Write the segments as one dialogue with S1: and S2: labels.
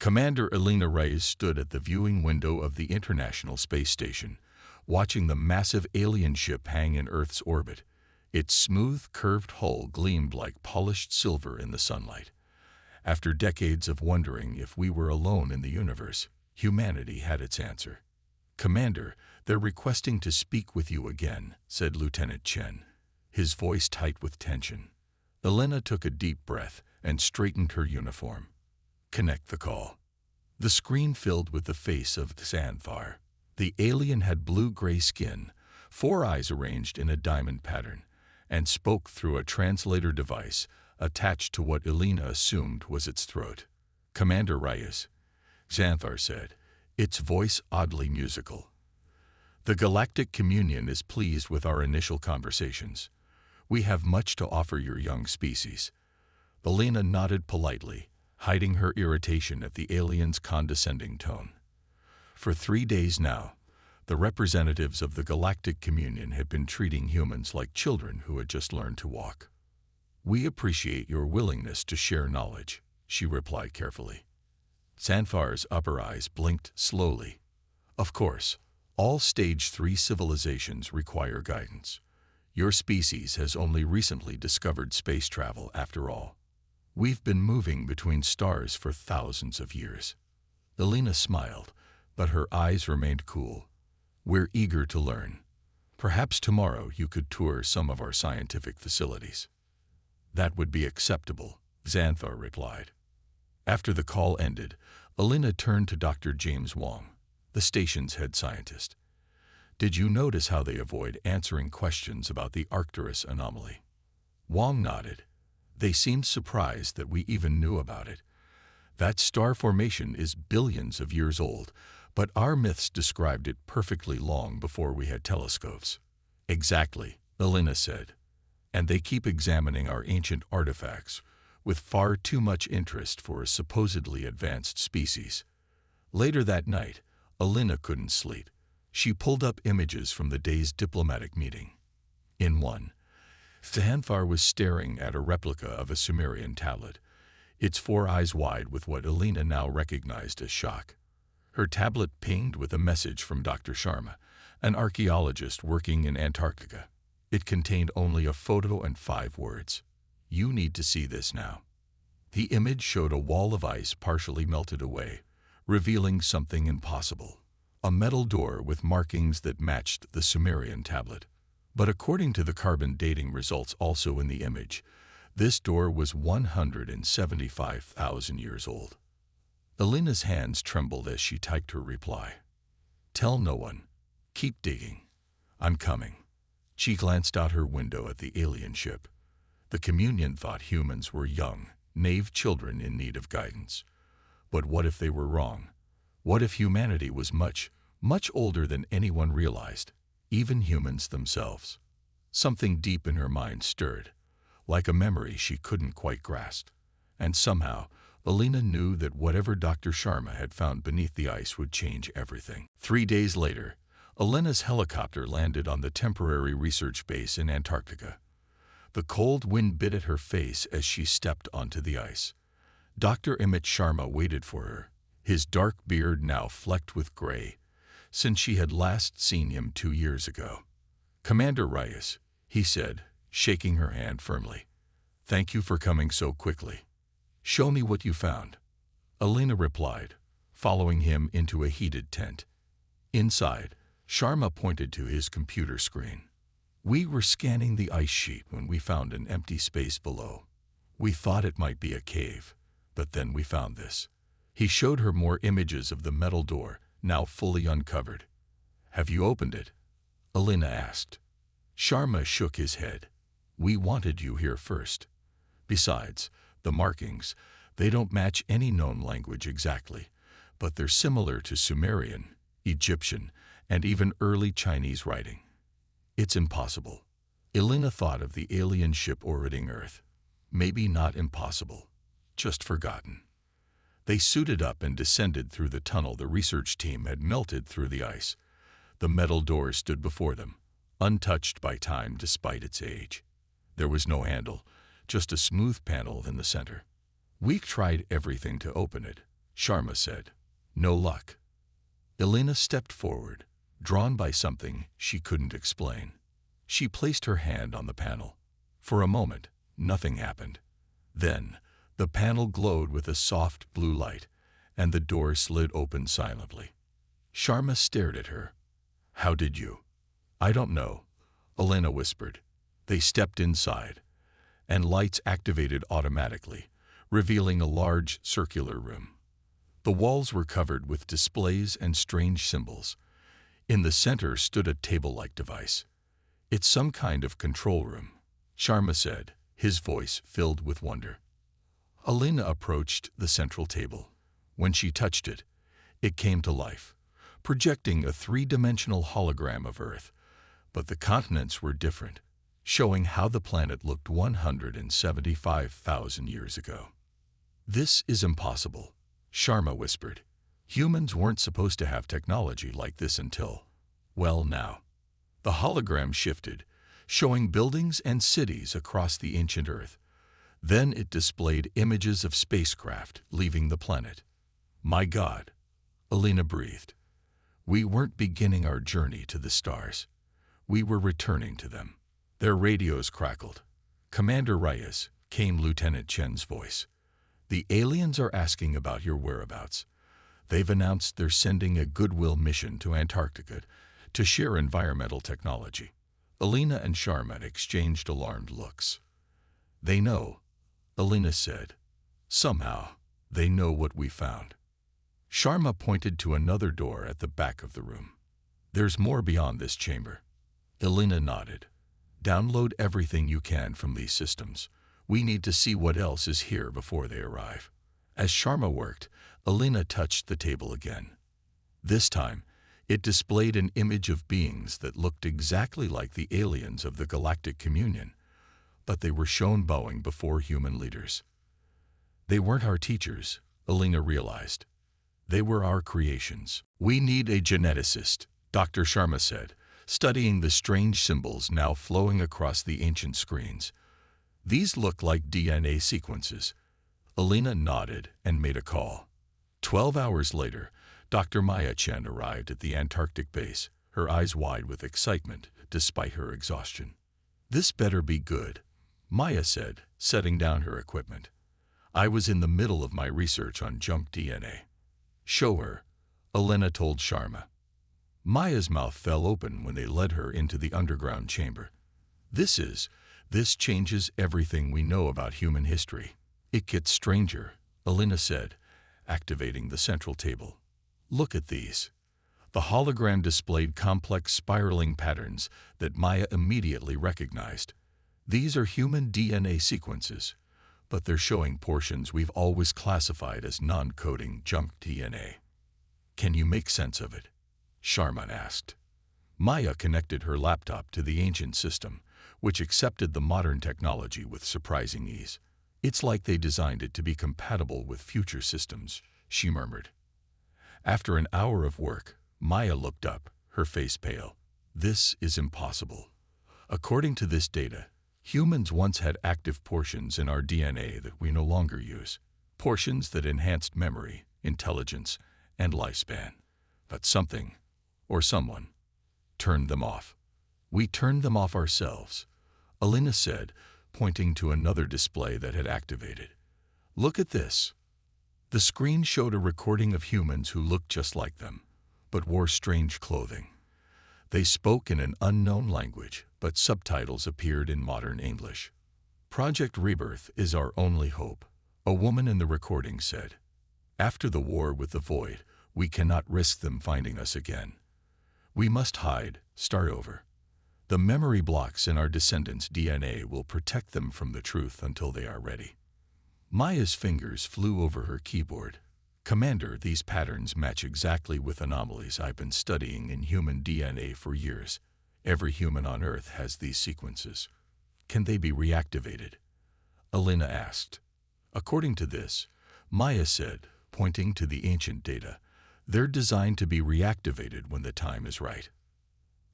S1: Commander Elena Reyes stood at the viewing window of the International Space Station, watching the massive alien ship hang in Earth's orbit. Its smooth, curved hull gleamed like polished silver in the sunlight. After decades of wondering if we were alone in the universe, humanity had its answer. "Commander, they're requesting to speak with you again," said Lieutenant Chen, his voice tight with tension. Elena took a deep breath and straightened her uniform. "Connect the call." The screen filled with the face of Xanthar. The alien had blue-gray skin, 4 eyes arranged in a diamond pattern, and spoke through a translator device attached to what Elena assumed was its throat. "Commander Reyes," Xanthar said, its voice oddly musical. "The Galactic Communion is pleased with our initial conversations. We have much to offer your young species." Elena nodded politely, hiding her irritation at the alien's condescending tone. For 3 days now, the representatives of the Galactic Communion had been treating humans like children who had just learned to walk. "We appreciate your willingness to share knowledge," she replied carefully. Xanthar's upper eyes blinked slowly. "Of course, all Stage 3 civilizations require guidance. Your species has only recently discovered space travel, after all. We've been moving between stars for thousands of years." Elena smiled, but her eyes remained cool. "We're eager to learn. Perhaps tomorrow you could tour some of our scientific facilities." "That would be acceptable," Xanthar replied. After the call ended, Elena turned to Dr. James Wong, the station's head scientist. "Did you notice how they avoid answering questions about the Arcturus anomaly?" Wong nodded. "They seemed surprised that we even knew about it. That star formation is billions of years old, but our myths described it perfectly long before we had telescopes." "Exactly," Elena said. "And they keep examining our ancient artifacts with far too much interest for a supposedly advanced species." Later that night, Elena couldn't sleep. She pulled up images from the day's diplomatic meeting. In one, Xanthar was staring at a replica of a Sumerian tablet, its 4 eyes wide with what Elena now recognized as shock. Her tablet pinged with a message from Dr. Sharma, an archaeologist working in Antarctica. It contained only a photo and 5 words. "You need to see this now." The image showed a wall of ice partially melted away, revealing something impossible: a metal door with markings that matched the Sumerian tablet. But according to the carbon dating results also in the image, this door was 175,000 years old. Elena's hands trembled as she typed her reply. "Tell no one. Keep digging. I'm coming." She glanced out her window at the alien ship. The Communion thought humans were young, naive children in need of guidance. But what if they were wrong? What if humanity was much, much older than anyone realized, even humans themselves? Something deep in her mind stirred, like a memory she couldn't quite grasp. And somehow, Elena knew that whatever Dr. Sharma had found beneath the ice would change everything. 3 days later, Elena's helicopter landed on the temporary research base in Antarctica. The cold wind bit at her face as she stepped onto the ice. Dr. Emmett Sharma waited for her, his dark beard now flecked with gray, since she had last seen him 2 years ago. "Commander Reyes," he said, shaking her hand firmly. "Thank you for coming so quickly. Show me what you found." Elena replied, following him into a heated tent. Inside, Sharma pointed to his computer screen. "We were scanning the ice sheet when we found an empty space below. We thought it might be a cave, but then we found this." He showed her more images of the metal door, now fully uncovered. "Have you opened it?" Elena asked. Sharma shook his head. "We wanted you here first. Besides, the markings, they don't match any known language exactly, but they're similar to Sumerian, Egyptian, and even early Chinese writing. It's impossible." Elena thought of the alien ship orbiting Earth. Maybe not impossible, just forgotten. They suited up and descended through the tunnel the research team had melted through the ice. The metal door stood before them, untouched by time despite its age. There was no handle, just a smooth panel in the center. "We tried everything to open it," Sharma said. No luck. Elena stepped forward, drawn by something she couldn't explain. She placed her hand on the panel. For a moment, nothing happened. Then, the panel glowed with a soft blue light, and the door slid open silently. Sharma stared at her. How did you? I don't know, Elena whispered. They stepped inside, and lights activated automatically, revealing a large circular room. The walls were covered with displays and strange symbols. In the center stood a table-like device. It's some kind of control room, Sharma said, his voice filled with wonder. Elena approached the central table. When she touched it, it came to life, projecting a three-dimensional hologram of Earth. But the continents were different, showing how the planet looked 175,000 years ago. This is impossible, Sharma whispered. Humans weren't supposed to have technology like this until, well, now. The hologram shifted, showing buildings and cities across the ancient Earth. Then it displayed images of spacecraft leaving the planet. My God, Elena breathed. We weren't beginning our journey to the stars. We were returning to them. Their radios crackled. Commander Reyes, came Lieutenant Chen's voice. The aliens are asking about your whereabouts. They've announced they're sending a goodwill mission to Antarctica to share environmental technology. Elena and Sharma exchanged alarmed looks. They know, Elena said. Somehow, they know what we found. Sharma pointed to another door at the back of the room. There's more beyond this chamber. Elena nodded. Download everything you can from these systems. We need to see what else is here before they arrive. As Sharma worked, Elena touched the table again. This time, it displayed an image of beings that looked exactly like the aliens of the Galactic Communion, but they were shown bowing before human leaders. They weren't our teachers, Elena realized. They were our creations. We need a geneticist, Dr. Sharma said, studying the strange symbols now flowing across the ancient screens. These look like DNA sequences. Elena nodded and made a call. 12 hours later, Dr. Maya Chen arrived at the Antarctic base, her eyes wide with excitement despite her exhaustion. This better be good, Maya said, setting down her equipment. I was in the middle of my research on junk DNA. Show her, Elena told Sharma. Maya's mouth fell open when they led her into the underground chamber. This changes everything we know about human history. It gets stranger, Elena said, activating the central table. Look at these. The hologram displayed complex spiraling patterns that Maya immediately recognized. These are human DNA sequences, but they're showing portions we've always classified as non-coding junk DNA. Can you make sense of it? Sharma asked. Maya connected her laptop to the ancient system, which accepted the modern technology with surprising ease. It's like they designed it to be compatible with future systems, she murmured. After an hour of work, Maya looked up, her face pale. This is impossible. According to this data, humans once had active portions in our DNA that we no longer use, portions that enhanced memory, intelligence, and lifespan. But something, or someone, turned them off. We turned them off ourselves, Elena said, pointing to another display that had activated. Look at this. The screen showed a recording of humans who looked just like them, but wore strange clothing. They spoke in an unknown language, but subtitles appeared in modern English. Project Rebirth is our only hope, a woman in the recording said. After the war with the Void, we cannot risk them finding us again. We must hide, start over. The memory blocks in our descendants' DNA will protect them from the truth until they are ready. Maya's fingers flew over her keyboard. Commander, these patterns match exactly with anomalies I've been studying in human DNA for years. Every human on Earth has these sequences. Can they be reactivated? Elena asked. According to this, Maya said, pointing to the ancient data, they're designed to be reactivated when the time is right.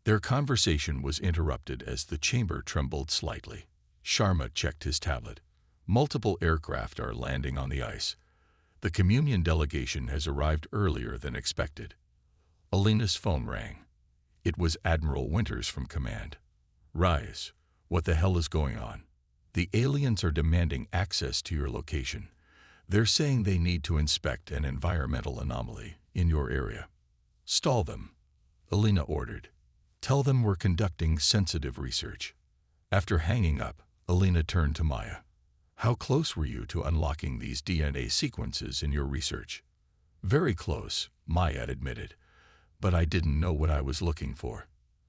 S1: Their conversation was interrupted as the chamber trembled slightly. Sharma checked his tablet. Multiple aircraft are landing on the ice. The communion delegation has arrived earlier than expected. Alina's phone rang. It was Admiral Winters from Command. Rise. What the hell is going on? The aliens are demanding access to your location. They're saying they need to inspect an environmental anomaly in your area. Stall them, Alina ordered. Tell them we're conducting sensitive research. After hanging up, Alina turned to Maya. How close were you to unlocking these DNA sequences in your research? Very close, Maya admitted, but I didn't know what I was looking for.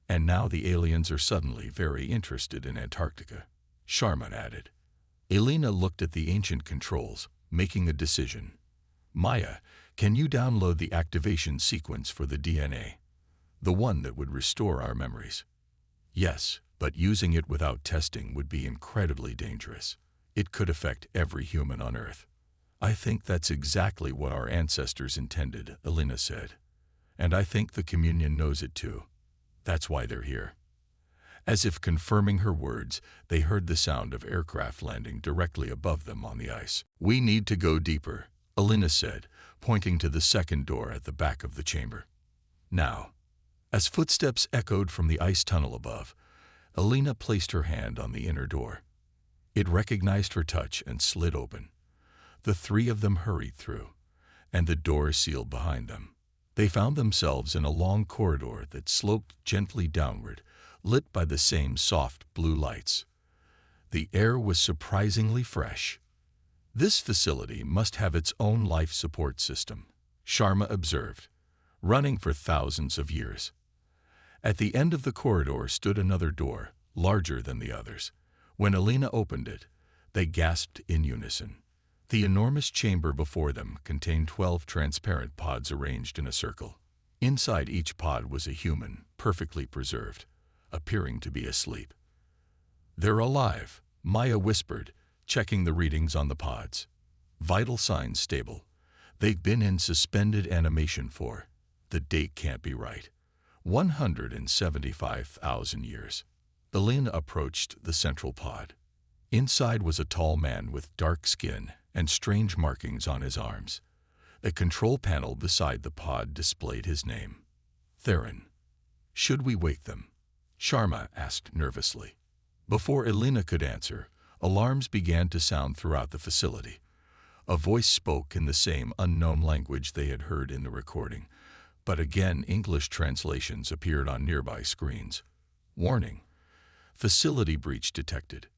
S1: And now the aliens are suddenly very interested in Antarctica, Sharma added. Alina looked at the ancient controls, making a decision. Maya, can you download the activation sequence for the DNA? The one that would restore our memories? Yes, but using it without testing would be incredibly dangerous. It could affect every human on Earth. I think that's exactly what our ancestors intended, Alina said. And I think the communion knows it too. That's why they're here. As if confirming her words, they heard the sound of aircraft landing directly above them on the ice. We need to go deeper, Alina said, pointing to the second door at the back of the chamber. Now, as footsteps echoed from the ice tunnel above, Alina placed her hand on the inner door. It recognized her touch and slid open. The three of them hurried through, and the door sealed behind them. They found themselves in a long corridor that sloped gently downward, lit by the same soft blue lights. The air was surprisingly fresh. This facility must have its own life support system, Sharma observed, running for thousands of years. At the end of the corridor stood another door, larger than the others. When Alina opened it, they gasped in unison. The enormous chamber before them contained 12 transparent pods arranged in a circle. Inside each pod was a human, perfectly preserved, appearing to be asleep. They're alive, Maya whispered, checking the readings on the pods. Vital signs stable. They've been in suspended animation for, the date can't be right, 175,000 years. Alina approached the central pod. Inside was a tall man with dark skin and strange markings on his arms. A control panel beside the pod displayed his name. Theron. Should we wake them? Sharma asked nervously. Before Alina could answer, alarms began to sound throughout the facility. A voice spoke in the same unknown language they had heard in the recording, but again English translations appeared on nearby screens. Warning. Facility breach detected.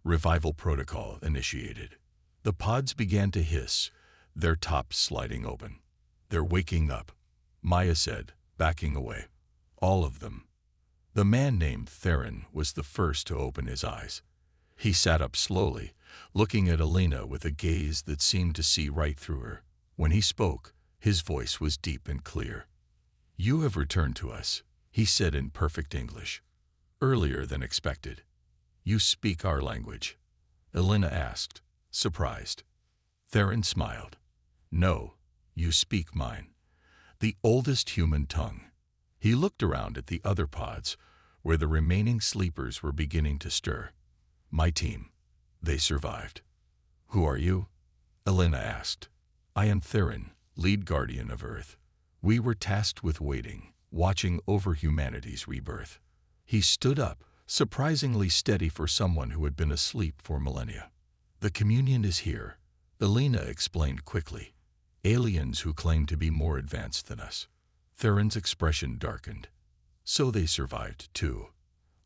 S1: Revival protocol initiated. The pods began to hiss, their tops sliding open. They're waking up, Maya said, backing away. All of them. The man named Theron was the first to open his eyes. He sat up slowly, looking at Alina with a gaze that seemed to see right through her. When he spoke, his voice was deep and clear. You have returned to us, he said in perfect English. Earlier than expected. You speak our language? Alina asked, surprised. Theron smiled. No, you speak mine. The oldest human tongue. He looked around at the other pods, where the remaining sleepers were beginning to stir. My team. They survived. Who are you? Alina asked. I am Theron, lead guardian of Earth. We were tasked with waiting, watching over humanity's rebirth. He stood up, surprisingly steady for someone who had been asleep for millennia. The communion is here, Alina explained quickly. Aliens who claim to be more advanced than us. Theron's expression darkened. So they survived, too.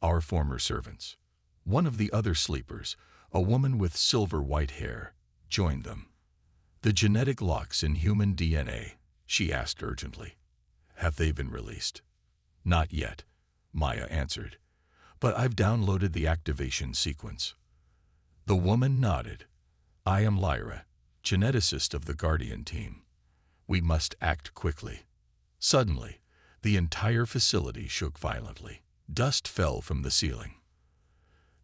S1: Our former servants. One of the other sleepers, a woman with silver-white hair, joined them. The genetic locks in human DNA, she asked urgently. Have they been released? Not yet, Maya answered. But I've downloaded the activation sequence. The woman nodded. I am Lyra, geneticist of the Guardian team. We must act quickly. Suddenly, the entire facility shook violently. Dust fell from the ceiling.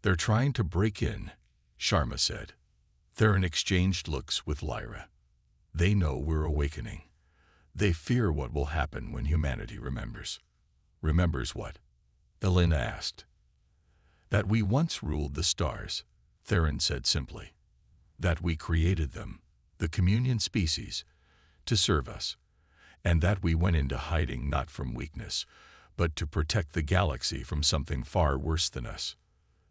S1: They're trying to break in, Sharma said. Theron exchanged looks with Lyra. They know we're awakening. They fear what will happen when humanity remembers. Remembers what? Alina asked. That we once ruled the stars, Theron said simply. That we created them, the communion species, to serve us, and that we went into hiding not from weakness, but to protect the galaxy from something far worse than us.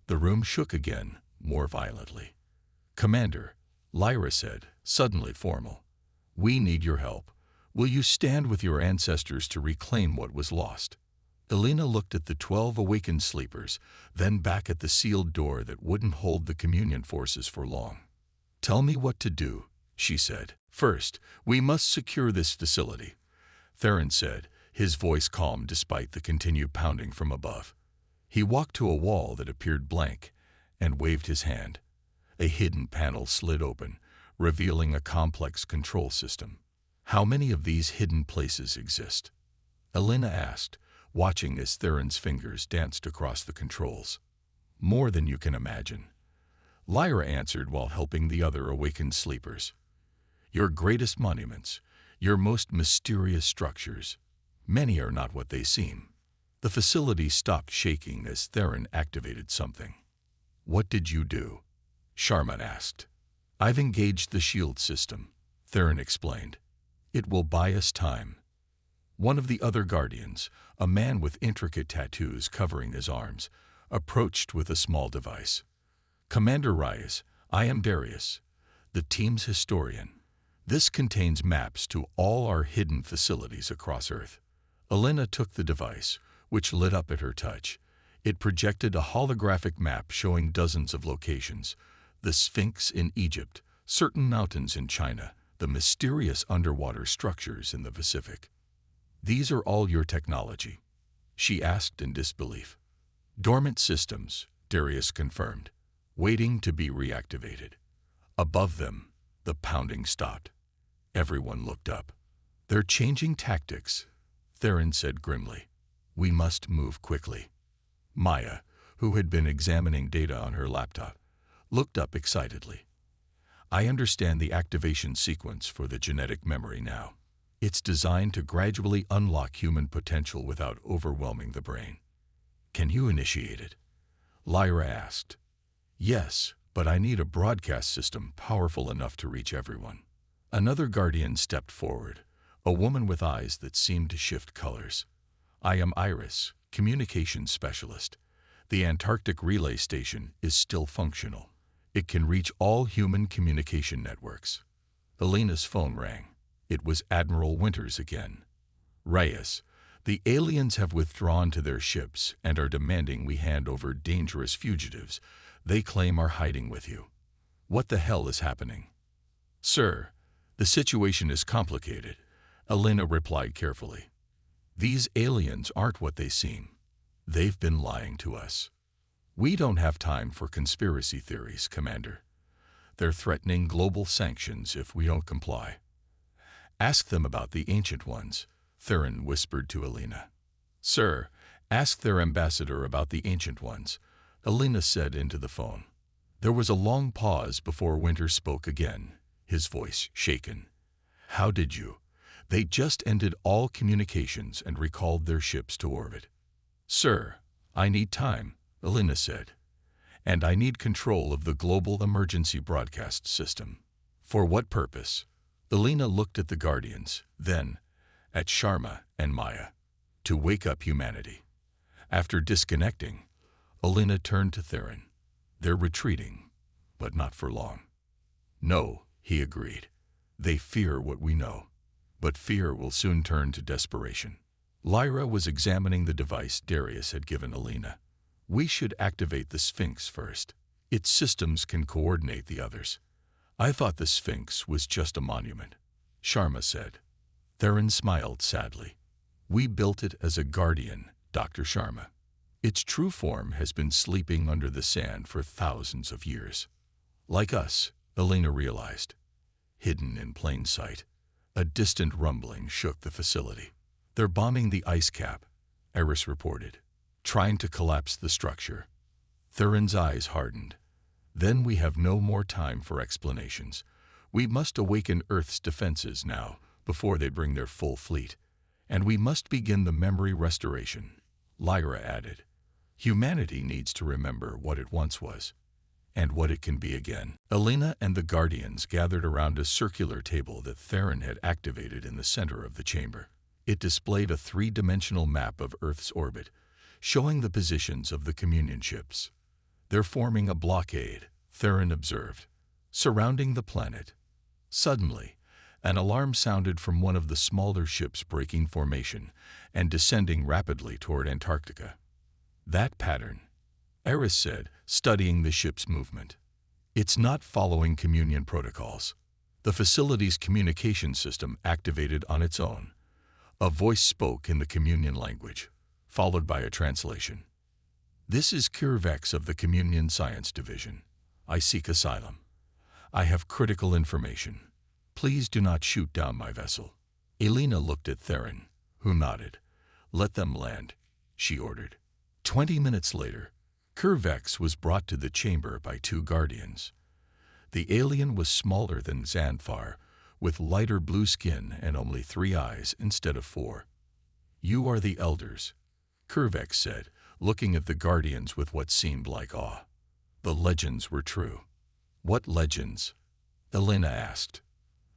S1: The room shook again, more violently. "Commander," Lyra said, suddenly formal, "we need your help. Will you stand with your ancestors to reclaim what was lost?" Elena looked at the 12 awakened sleepers, then back at the sealed door that wouldn't hold the communion forces for long. "Tell me what to do," she said. "First, we must secure this facility," Theron said, his voice calm despite the continued pounding from above. He walked to a wall that appeared blank and waved his hand. A hidden panel slid open, revealing a complex control system. "How many of these hidden places exist?" Elena asked, watching as Theron's fingers danced across the controls. "More than you can imagine," Lyra answered while helping the other awakened sleepers. "Your greatest monuments, your most mysterious structures. Many are not what they seem." The facility stopped shaking as Theron activated something. "What did you do?" Sharma asked. "I've engaged the shield system," Theron explained. "It will buy us time." One of the other guardians, a man with intricate tattoos covering his arms, approached with a small device. "Commander Reyes, I am Darius, the team's historian. This contains maps to all our hidden facilities across Earth." Elena took the device, which lit up at her touch. It projected a holographic map showing dozens of locations: the Sphinx in Egypt, certain mountains in China, the mysterious underwater structures in the Pacific. "These are all your technology?" she asked in disbelief. "Dormant systems," Darius confirmed, waiting to be reactivated. Above them, the pounding stopped. Everyone looked up. "They're changing tactics," Theron said grimly. "We must move quickly." Maya, who had been examining data on her laptop, looked up excitedly. "I understand the activation sequence for the genetic memory now. It's designed to gradually unlock human potential without overwhelming the brain." "Can you initiate it?" Lyra asked. "Yes, but I need a broadcast system powerful enough to reach everyone." Another guardian stepped forward, a woman with eyes that seemed to shift colors. "I am Iris, communications specialist. The Antarctic relay station is still functional. It can reach all human communication networks." Elena's phone rang. It was Admiral Winters again. "Reyes, the aliens have withdrawn to their ships and are demanding we hand over dangerous fugitives they claim are hiding with you. What the hell is happening?" "Sir, the situation is complicated," Elena replied carefully. "These aliens aren't what they seem. They've been lying to us. We don't have time for conspiracy theories, Commander. They're threatening global sanctions if we don't comply." "Ask them about the Ancient Ones," Theron whispered to Elena. "Sir, ask their ambassador about the Ancient Ones," Elena said into the phone. There was a long pause before Winter spoke again, his voice shaken. "How did you?" "They just ended all communications and recalled their ships to orbit." "Sir, I need time," Elena said. "And I need control of the global emergency broadcast system." "For what purpose?" Elena looked at the Guardians, then at Sharma and Maya. "To wake up humanity." After disconnecting, Elena turned to Theron. "They're retreating, but not for long." "No," he agreed. "They fear what we know. But fear will soon turn to desperation." Lyra was examining the device Darius had given Elena. "We should activate the Sphinx first. Its systems can coordinate the others." "I thought the Sphinx was just a monument," Sharma said. Theron smiled sadly. "We built it as a guardian, Dr. Sharma. Its true form has been sleeping under the sand for thousands of years. Like us," Elena realized. Hidden in plain sight, a distant rumbling shook the facility. "They're bombing the ice cap," Iris reported, "trying to collapse the structure." Theron's eyes hardened. "Then we have no more time for explanations. We must awaken Earth's defenses now, before they bring their full fleet. And we must begin the memory restoration," Lyra added. "Humanity needs to remember what it once was." and what it can be again. Elena and the Guardians gathered around a circular table that Theron had activated in the center of the chamber. It displayed a three-dimensional map of Earth's orbit, showing the positions of the communion ships. "They're forming a blockade," Theron observed, "surrounding the planet." Suddenly, an alarm sounded from one of the smaller ships breaking formation and descending rapidly toward Antarctica. "That pattern," Eris said, studying the ship's movement. "It's not following communion protocols." The facility's communication system activated on its own. A voice spoke in the communion language, followed by a translation. "This is Curvex of the Communion Science Division. I seek asylum. I have critical information. Please do not shoot down my vessel." Elena looked at Theron, who nodded. "Let them land," she ordered. 20 minutes later, Curvex was brought to the chamber by two Guardians. The alien was smaller than Xanthar, with lighter blue skin and only 3 eyes instead of 4. "You are the Elders," Curvex said, looking at the Guardians with what seemed like awe. "The legends were true." "What legends?" Elena asked.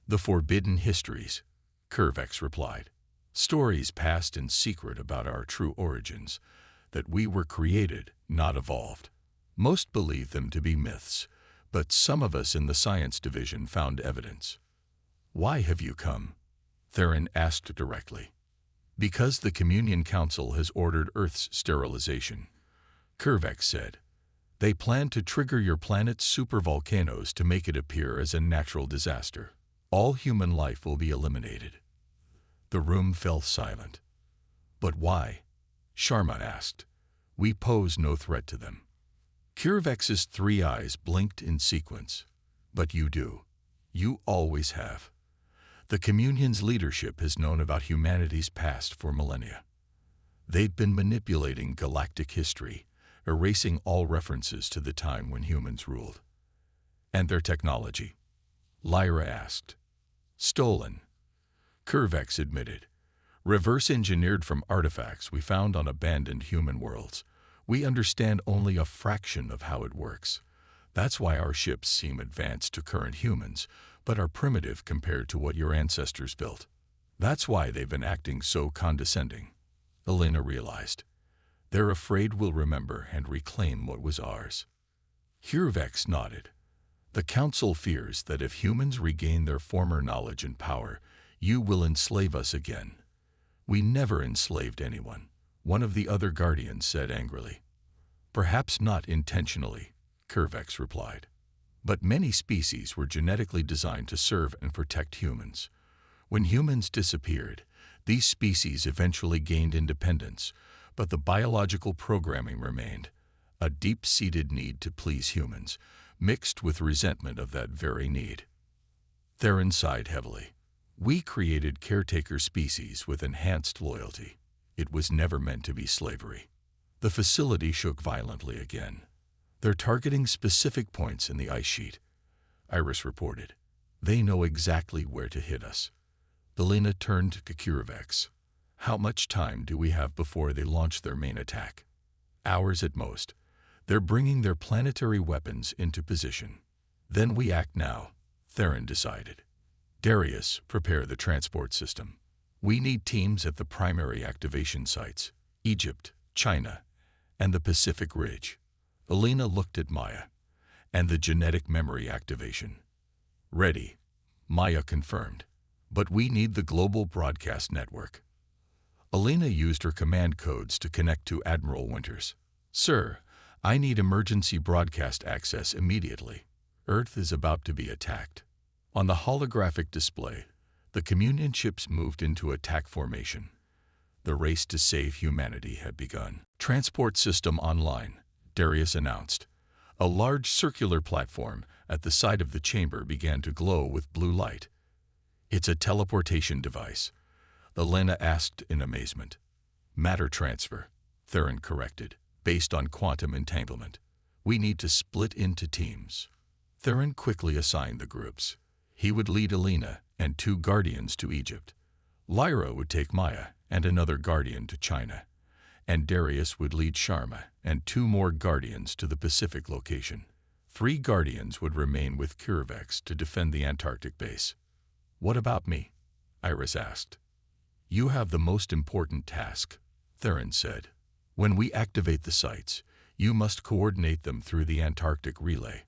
S1: "The forbidden histories," Curvex replied. "Stories passed in secret about our true origins, that we were created, not evolved. Most believe them to be myths, but some of us in the science division found evidence." "Why have you come?" Theron asked directly. "Because the Communion Council has ordered Earth's sterilization," Curvex said. "They plan to trigger your planet's supervolcanoes to make it appear as a natural disaster. All human life will be eliminated." The room fell silent. "But why?" Sharma asked. "We pose no threat to them." Curvex's 3 eyes blinked in sequence. "But you do. You always have. The Communion's leadership has known about humanity's past for millennia. They've been manipulating galactic history, erasing all references to the time when humans ruled." "And their technology?" Lyra asked. "Stolen," Curvex admitted. "Reverse-engineered from artifacts we found on abandoned human worlds. We understand only a fraction of how it works. That's why our ships seem advanced to current humans, but are primitive compared to what your ancestors built. That's why they've been acting so condescending." Elena realized. "They're afraid we'll remember and reclaim what was ours." Curvex nodded. "The Council fears that if humans regain their former knowledge and power, you will enslave us again." "We never enslaved anyone," one of the other Guardians said angrily. "Perhaps not intentionally," Curvex replied. "But many species were genetically designed to serve and protect humans. When humans disappeared, these species eventually gained independence, but the biological programming remained, a deep-seated need to please humans, mixed with resentment of that very need." Theron sighed heavily. "We created caretaker species with enhanced loyalty. It was never meant to be slavery." The facility shook violently again. "They're targeting specific points in the ice sheet," Iris reported. "They know exactly where to hit us." Elena turned to Curvex. "How much time do we have before they launch their main attack?" "Hours at most. They're bringing their planetary weapons into position." "Then we act now," Theron decided. "Darius, prepare the transport system. We need teams at the primary activation sites, Egypt, China, and the Pacific Ridge." Elena looked at Maya. "And the genetic memory activation." "Ready," Maya confirmed. "But we need the global broadcast network." Elena used her command codes to connect to Admiral Winters. "Sir, I need emergency broadcast access immediately. Earth is about to be attacked." On the holographic display, the Communion ships moved into attack formation. The race to save humanity had begun. "Transport system online," Darius announced. A large circular platform at the side of the chamber began to glow with blue light. "It's a teleportation device," Elena asked in amazement. "Matter transfer," Theron corrected, "based on quantum entanglement. We need to split into teams." Theron quickly assigned the groups. He would lead Elena and 2 Guardians to Egypt. Lyra would take Maya and another Guardian to China, and Darius would lead Sharma and 2 more Guardians to the Pacific location. 3 Guardians would remain with CureVax to defend the Antarctic base. "What about me?" Iris asked. "You have the most important task," Theron said. "When we activate the sites, you must coordinate them through the Antarctic relay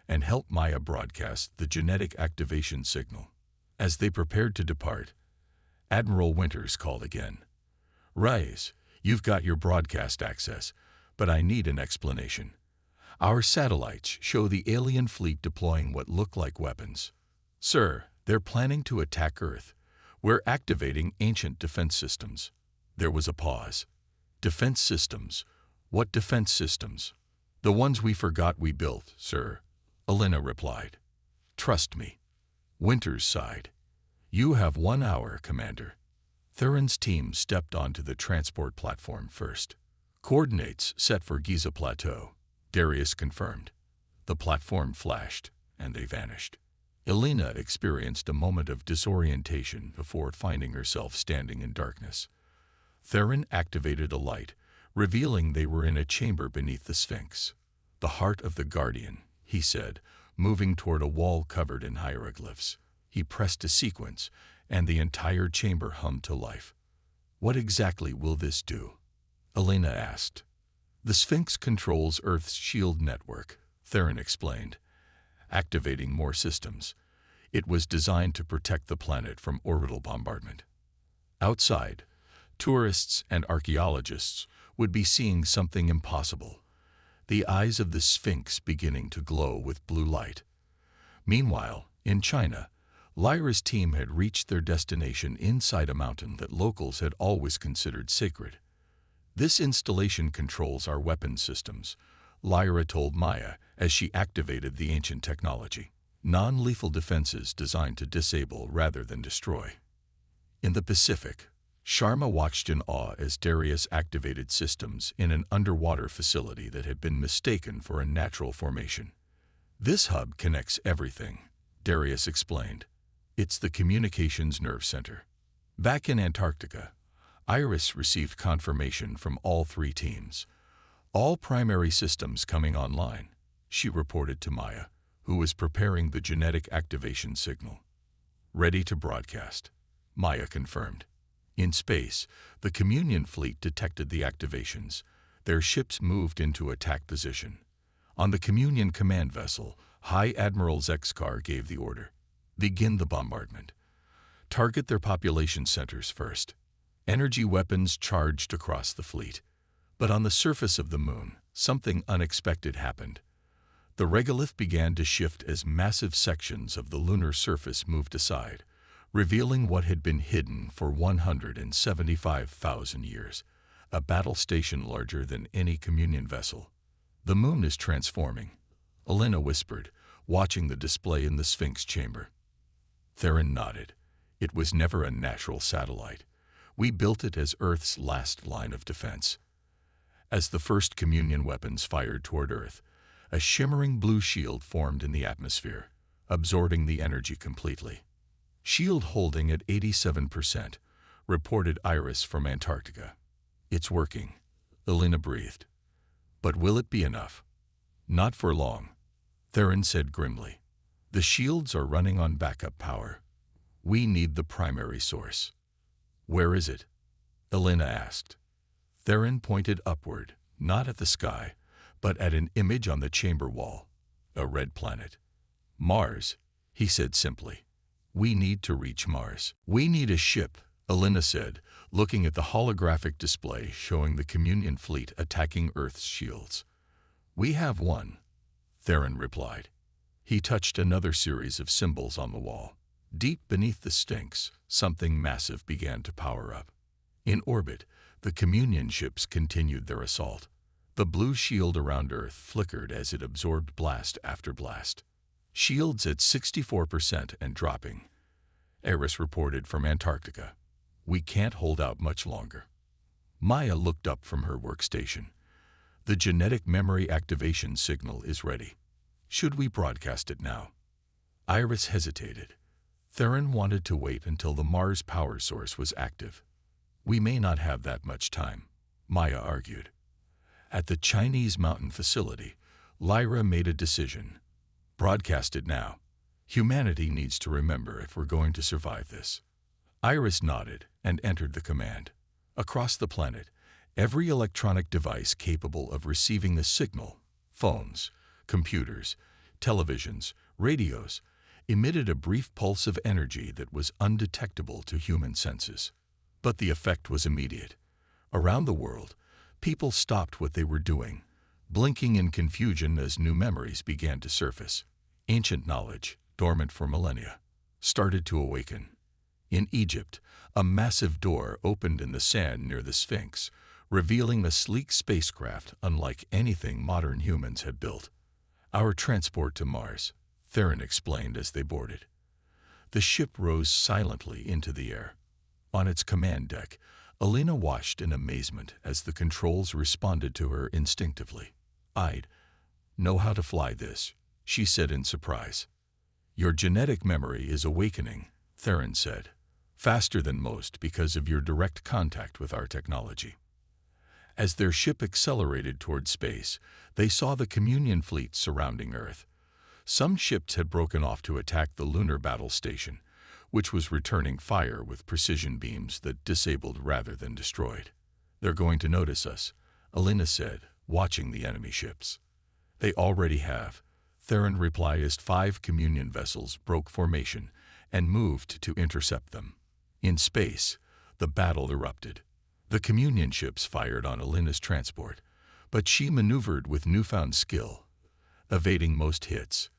S1: and help Maya broadcast the genetic activation signal." As they prepared to depart, Admiral Winters called again. "Rise, you've got your broadcast access, but I need an explanation. Our satellites show the alien fleet deploying what look like weapons." "Sir, they're planning to attack Earth. We're activating ancient defense systems." There was a pause. "Defense systems? What defense systems?" "The ones we forgot we built, sir," Elena replied. "Trust me." Winters sighed. "You have 1 hour, Commander." Theron's team stepped onto the transport platform first. "Coordinates set for Giza Plateau," Darius confirmed. The platform flashed, and they vanished. Elena experienced a moment of disorientation before finding herself standing in darkness. Theron activated a light, revealing they were in a chamber beneath the Sphinx. "The heart of the Guardian," he said, moving toward a wall covered in hieroglyphs. He pressed a sequence, and the entire chamber hummed to life. "What exactly will this do?" Elena asked. "The Sphinx controls Earth's shield network," Theron explained, activating more systems. It was designed to protect the planet from orbital bombardment. Outside, tourists and archaeologists would be seeing something impossible, the eyes of the Sphinx beginning to glow with blue light. Meanwhile, in China, Lyra's team had reached their destination inside a mountain that locals had always considered sacred. "This installation controls our weapon systems," Lyra told Maya as she activated the ancient technology. "Non-lethal defenses designed to disable rather than destroy." In the Pacific, Sharma watched in awe as Darius activated systems in an underwater facility that had been mistaken for a natural formation. "This hub connects everything," Darius explained. "It's the communications nerve center." Back in Antarctica, Iris received confirmation from all 3 teams. "All primary systems coming online," she reported to Maya, who was preparing the genetic activation signal. "Ready to broadcast," Maya confirmed. In space, the Communion fleet detected the activations. Their ships moved into attack position. On the Communion command vessel, High Admiral Zexkar gave the order. "Begin the bombardment. Target their population centers first." Energy weapons charged across the fleet. But on the surface of the moon, something unexpected happened. The regolith began to shift as massive sections of the lunar surface moved aside, revealing what had been hidden for 175,000 years, a battle station larger than any Communion vessel. "The moon is transforming," Elena whispered, watching the display in the Sphinx chamber. Theron nodded. "It was never a natural satellite. We built it as Earth's last line of defense." As the first Communion weapons fired toward Earth, a shimmering blue shield formed in the atmosphere, absorbing the energy completely. "Shield holding at 87%, reported Iris from Antarctica. "It's working," Elena breathed. "But will it be enough?" "Not for long," Theron said grimly. "The shields are running on backup power. We need the primary source." "Where is it?" Elena asked. Theron pointed upward, not at the sky, but at an image on the chamber wall, a red planet. "Mars," he said simply. "We need to reach Mars." "We need a ship," Elena said, looking at the holographic display showing the Communion fleet attacking Earth's shields. "We have one," Theron replied. He touched another series of symbols on the wall. Deep beneath the Sphinx, something massive began to power up. In orbit, the Communion ships continued their assault. The blue shield around Earth flickered as it absorbed blast after blast. "Shields at 64% and dropping," Eris reported from Antarctica. "We can't hold out much longer." Maya looked up from her workstation. "The genetic memory activation signal is ready. Should we broadcast it now?" Iris hesitated. Theron wanted to wait until the Mars power source was active. "We may not have that much time," Maya argued. At the Chinese mountain facility, Lyra made a decision. Broadcast it now. Humanity needs to remember if we're going to survive this. Iris nodded and entered the command. Across the planet, every electronic device capable of receiving the signal, phones, computers, televisions, radios, emitted a brief pulse of energy that was undetectable to human senses. But the effect was immediate. Around the world, people stopped what they were doing, blinking in confusion as new memories began to surface. Ancient knowledge, dormant for millennia, started to awaken. In Egypt, a massive door opened in the sand near the Sphinx, revealing a sleek spacecraft unlike anything modern humans had built. Our transport to Mars, Theron explained as they boarded. The ship rose silently into the air. On its command deck, Alina watched in amazement as the controls responded to her instinctively. "I'd know how to fly this," she said in surprise. "Your genetic memory is awakening," Theron said, "faster than most because of your direct contact with our technology." As their ship accelerated toward space, they saw the communion fleet surrounding Earth. Some ships had broken off to attack the lunar battle station, which was returning fire with precision beams that disabled rather than destroyed. "They're going to notice us," Alina said, watching the enemy ships. "They already have," Theron replied as 5 communion vessels broke formation and moved to intercept them. In space, the battle erupted. The communion ships fired on Alina's transport, but she maneuvered with newfound skill, evading most hits.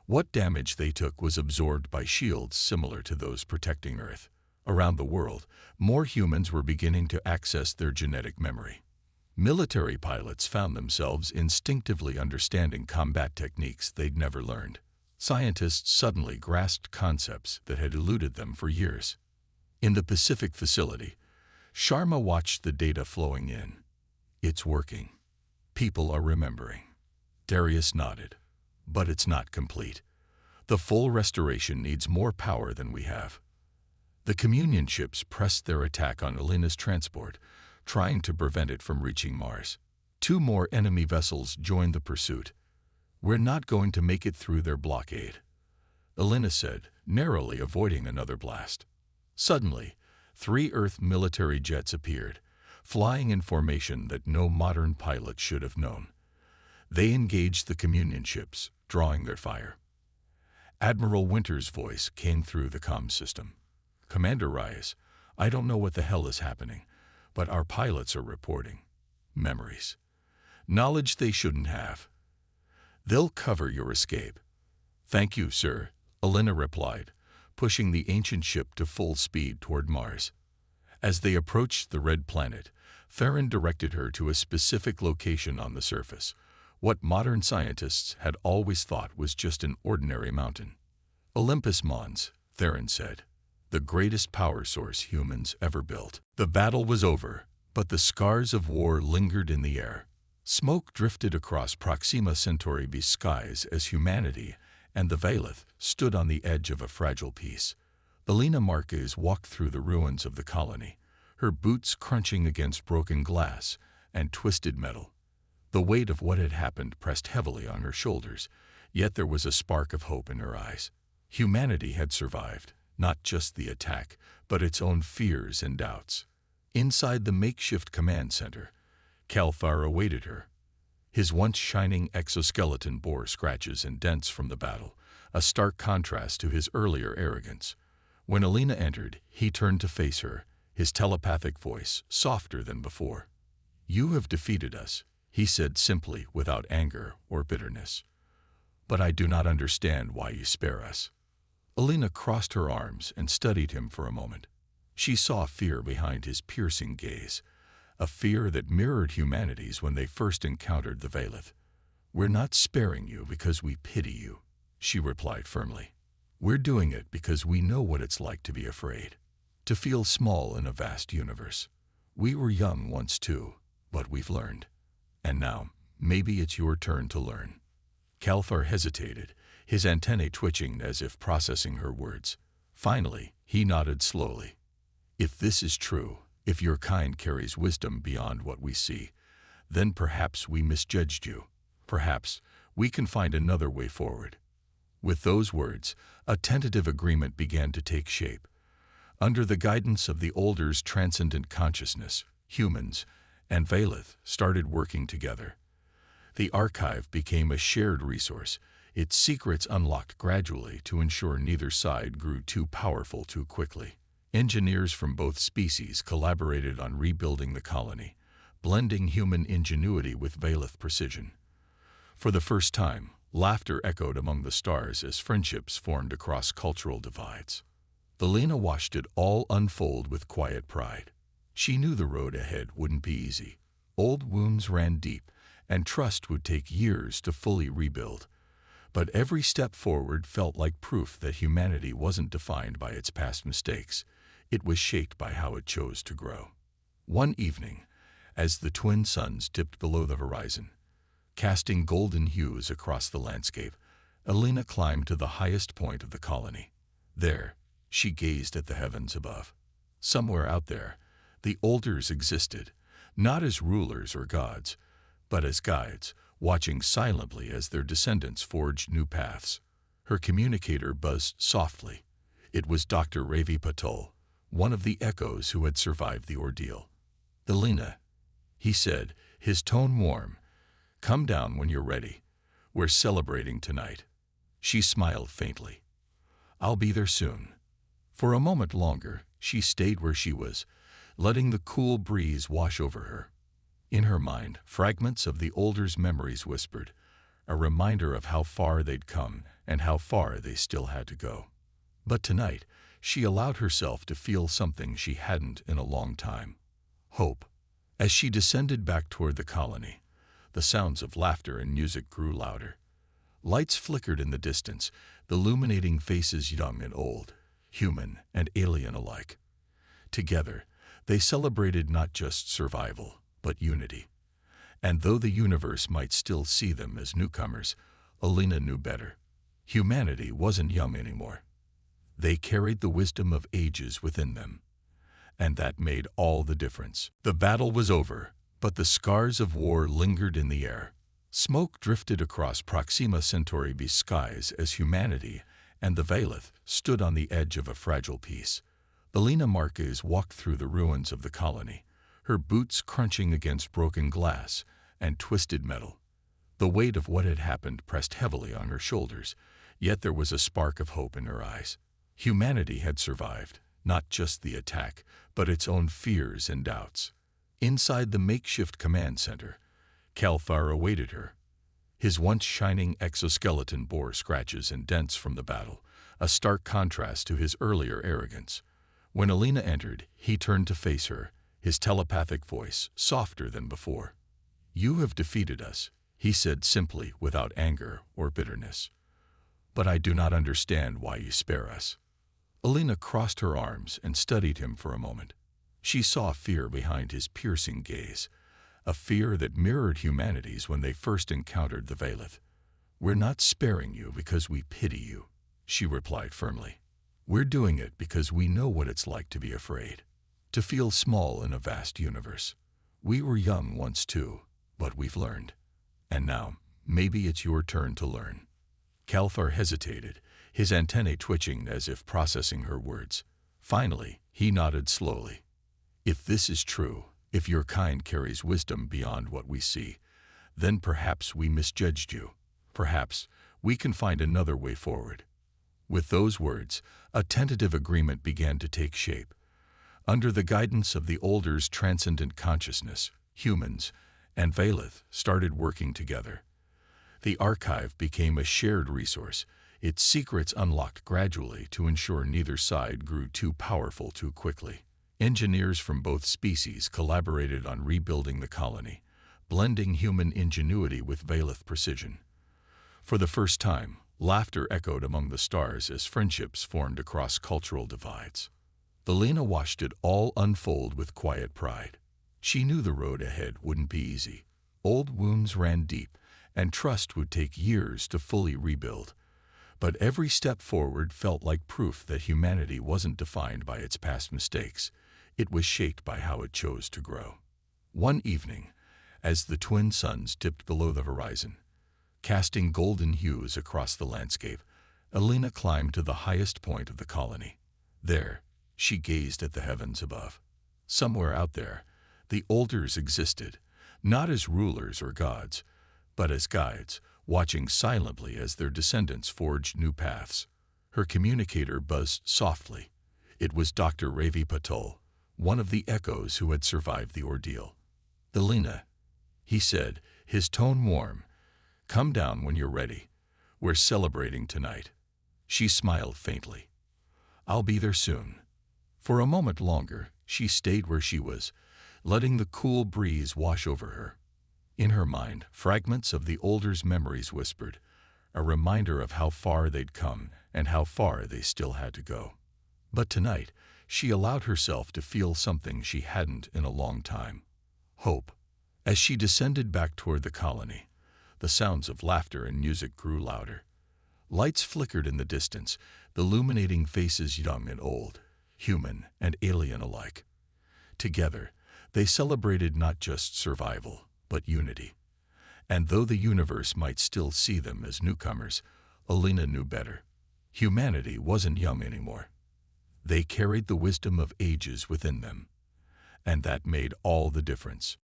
S1: What damage they took was absorbed by shields similar to those protecting Earth. Around the world, more humans were beginning to access their genetic memory. Military pilots found themselves instinctively understanding combat techniques they'd never learned. Scientists suddenly grasped concepts that had eluded them for years. In the Pacific facility, Sharma watched the data flowing in. "It's working. People are remembering." Darius nodded. "But it's not complete. The full restoration needs more power than we have." The communion ships pressed their attack on Alina's transport, trying to prevent it from reaching Mars. 2 more enemy vessels joined the pursuit. "We're not going to make it through their blockade," Alina said, narrowly avoiding another blast. Suddenly, 3 Earth military jets appeared, flying in formation that no modern pilot should have known. They engaged the communion ships, drawing their fire. Admiral Winter's voice came through the comm system. "Commander Reyes, I don't know what the hell is happening, but our pilots are reporting memories. Knowledge they shouldn't have. They'll cover your escape." "Thank you, sir," Alina replied, pushing the ancient ship to full speed toward Mars. As they approached the red planet, Theron directed her to a specific location on the surface, what modern scientists had always thought was just an ordinary mountain. "Olympus Mons," Theron said, "the greatest power source humans ever built." The battle was over, but the scars of war lingered in the air. Smoke drifted across Proxima Centauri's skies as humanity and the Veilith stood on the edge of a fragile peace. Alina Marquez walked through the ruins of the colony, her boots crunching against broken glass and twisted metal. The weight of what had happened pressed heavily on her shoulders, yet there was a spark of hope in her eyes. Humanity had survived, not just the attack, but its own fears and doubts. Inside the makeshift command center, Kalthar awaited her. His once shining exoskeleton bore scratches and dents from the battle, a stark contrast to his earlier arrogance. When Alina entered, he turned to face her, his telepathic voice softer than before. "You have defeated us," he said simply, without anger or bitterness. "But I do not understand why you spare us." Alina crossed her arms and studied him for a moment. She saw fear behind his piercing gaze, a fear that mirrored humanity's when they first encountered the Veilith. "We're not sparing you because we pity you," she replied firmly. "We're doing it because we know what it's like to be afraid, to feel small in a vast universe. We were young once too, but we've learned. And now, maybe it's your turn to learn." Kalthar hesitated, his antennae twitching as if processing her words. Finally, he nodded slowly. "If this is true, if your kind carries wisdom beyond what we see, then perhaps we misjudged you. Perhaps we can find another way forward." With those words, a tentative agreement began to take shape. Under the guidance of the Older's transcendent consciousness, humans and Valeth started working together. The archive became a shared resource, its secrets unlocked gradually to ensure neither side grew too powerful too quickly. Engineers from both species collaborated on rebuilding the colony, blending human ingenuity with Valeth precision. For the first time, laughter echoed among the stars as friendships formed across cultural divides. Lena watched it all unfold with quiet pride. She knew the road ahead wouldn't be easy. Old wounds ran deep, and trust would take years to fully rebuild. But every step forward felt like proof that humanity wasn't defined by its past mistakes. It was shaped by how it chose to grow. One evening, as the twin suns dipped below the horizon, casting golden hues across the landscape, Elena climbed to the highest point of the colony. There, she gazed at the heavens above. Somewhere out there, the Olders existed, not as rulers or gods, but as guides, watching silently as their descendants forged new paths. Her communicator buzzed softly. It was Dr. Ravi Patel, one of the echoes who had survived the ordeal. "Elena," he said, his tone warm, "come down when you're ready. We're celebrating tonight." She smiled faintly. "I'll be there soon." For a moment longer, she stayed where she was, letting the cool breeze wash over her. In her mind, fragments of the Older's memories whispered, a reminder of how far they'd come and how far they still had to go. But tonight, she allowed herself to feel something she hadn't in a long time: hope. As she descended back toward the colony, the sounds of laughter and music grew louder. Lights flickered in the distance, illuminating faces young and old, human and alien alike. Together, they celebrated not just survival, but unity. And though the universe might still see them as newcomers, Elena knew better. Humanity wasn't young anymore. They carried the wisdom of ages within them. And that made all the difference. The battle was over, but the scars of war lingered in the air. Smoke drifted across Proxima Centauri B's skies as humanity and the Valeth stood on the edge of a fragile peace. Elena Marquez walked through the ruins of the colony, her boots crunching against broken glass and twisted metal. The weight of what had happened pressed heavily on her shoulders, yet there was a spark of hope in her eyes. Humanity had survived, not just the attack, but its own fears and doubts. Inside the makeshift command center, Kalthar awaited her. His once shining exoskeleton bore scratches and dents from the battle, a stark contrast to his earlier arrogance. When Elena entered, he turned to face her, his telepathic voice softer than before. "You have defeated us," he said simply, without anger or bitterness. "But I do not understand why you spare us." Elena crossed her arms and studied him for a moment. She saw fear behind his piercing gaze, a fear that mirrored humanity's when they first encountered the Valeth. "We're not sparing you because we pity you," she replied firmly. "We're doing it because we know what it's like to be afraid, to feel small in a vast universe. We were young once too, but we've learned. And now, maybe it's your turn to learn." Kalthar hesitated, his antennae twitching as if processing her words. Finally, he nodded slowly. "If this is true, if your kind carries wisdom beyond what we see, then perhaps we misjudged you. Perhaps we can find another way forward." With those words, a tentative agreement began to take shape. Under the guidance of the Older's transcendent consciousness, humans and Valeth started working together. The archive became a shared resource, its secrets unlocked gradually to ensure neither side grew too powerful too quickly. Engineers from both species collaborated on rebuilding the colony, blending human ingenuity with Valeth precision. For the first time, laughter echoed among the stars as friendships formed across cultural divides. Elena watched it all unfold with quiet pride. She knew the road ahead wouldn't be easy. Old wounds ran deep, and trust would take years to fully rebuild. But every step forward felt like proof that humanity wasn't defined by its past mistakes. It was shaped by how it chose to grow. One evening, as the twin suns dipped below the horizon, Casting golden hues across the landscape, Alina climbed to the highest point of the colony. There, she gazed at the heavens above. Somewhere out there, the Olders existed, not as rulers or gods, but as guides, watching silently as their descendants forged new paths. Her communicator buzzed softly. It was Dr. Ravi Patel, one of the echoes who had survived the ordeal. "Alina," he said, his tone warm, "come down when you're ready. We're celebrating tonight." She smiled faintly. "I'll be there soon." For a moment longer, she stayed where she was, letting the cool breeze wash over her. In her mind, fragments of the Olders' memories whispered, a reminder of how far they'd come and how far they still had to go. But tonight, she allowed herself to feel something she hadn't in a long time: hope. As she descended back toward the colony, the sounds of laughter and music grew louder. Lights flickered in the distance, illuminating faces young and old, human and alien alike. Together, they celebrated not just survival, but unity. And though the universe might still see them as newcomers, Alina knew better. Humanity wasn't young anymore. They carried the wisdom of ages within them. And that made all the difference.